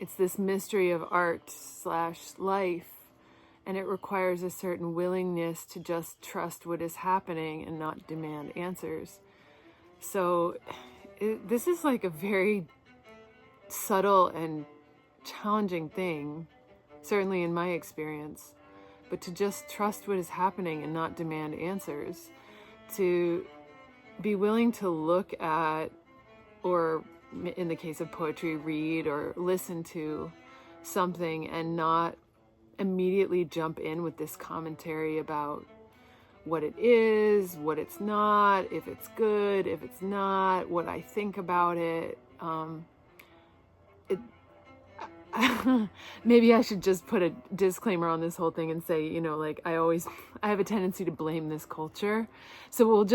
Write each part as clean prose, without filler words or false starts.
it's this mystery of art slash life, and it requires a certain willingness to just trust what is happening and not demand answers. So this is like a very subtle and challenging thing, certainly in my experience, but to just trust what is happening and not demand answers, to be willing to look at, or in the case of poetry, read or listen to something and not immediately jump in with this commentary about what it is, what it's not, if it's good, if it's not, what I think about it. Maybe I should just put a disclaimer on this whole thing and say, like I have a tendency to blame this culture. So we'll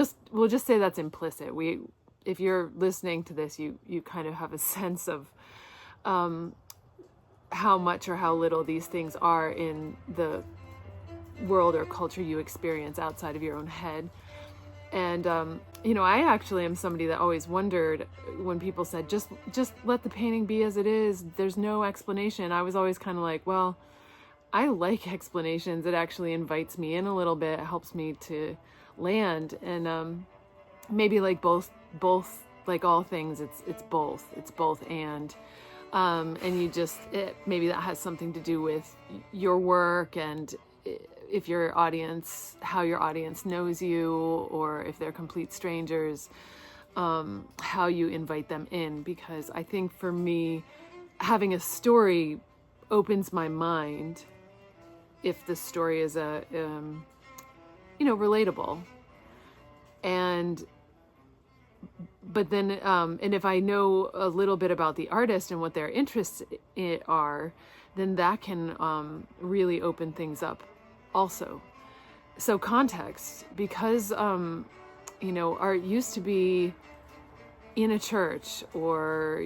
just say that's implicit. If you're listening to this, you kind of have a sense of how much or how little these things are in the world or culture you experience outside of your own head. And, I actually am somebody that always wondered when people said, just let the painting be as it is. There's no explanation. I was always kind of like, well, I like explanations. It actually invites me in a little bit. It helps me to land. And, maybe like both, like all things, it's both. And you just, maybe that has something to do with your work and if your audience, how your audience knows you, or if they're complete strangers, how you invite them in. Because I think for me, having a story opens my mind if the story is relatable. But then, and if I know a little bit about the artist and what their interests are, then that can really open things up also. So context, because, art used to be in a church or,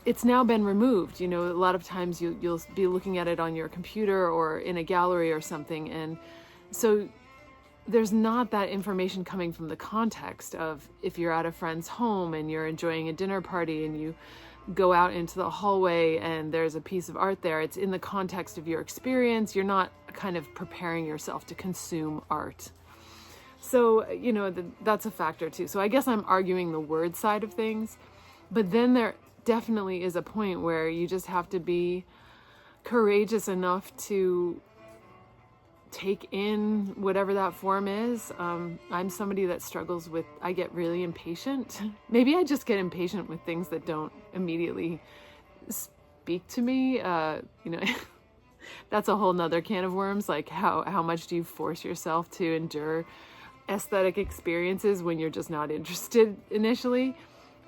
it's now been removed. A lot of times you'll be looking at it on your computer or in a gallery or something. And so there's not that information coming from the context of if you're at a friend's home and you're enjoying a dinner party and you go out into the hallway and there's a piece of art there. It's in the context of your experience. You're not kind of preparing yourself to consume art. So, that's a factor too. So I guess I'm arguing the word side of things, but then there definitely is a point where you just have to be courageous enough to take in whatever that form is. I'm somebody that struggles with, I get really impatient. Maybe I just get impatient with things that don't immediately speak to me. That's a whole nother can of worms. Like how much do you force yourself to endure aesthetic experiences when you're just not interested initially?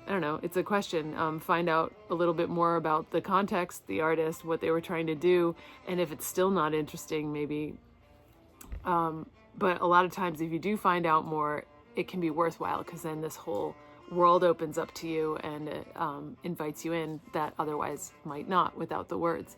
I don't know. It's a question. Find out a little bit more about the context, the artist, what they were trying to do. And if it's still not interesting, maybe but a lot of times if you do find out more, it can be worthwhile, because then this whole world opens up to you and it invites you in that otherwise might not without the words.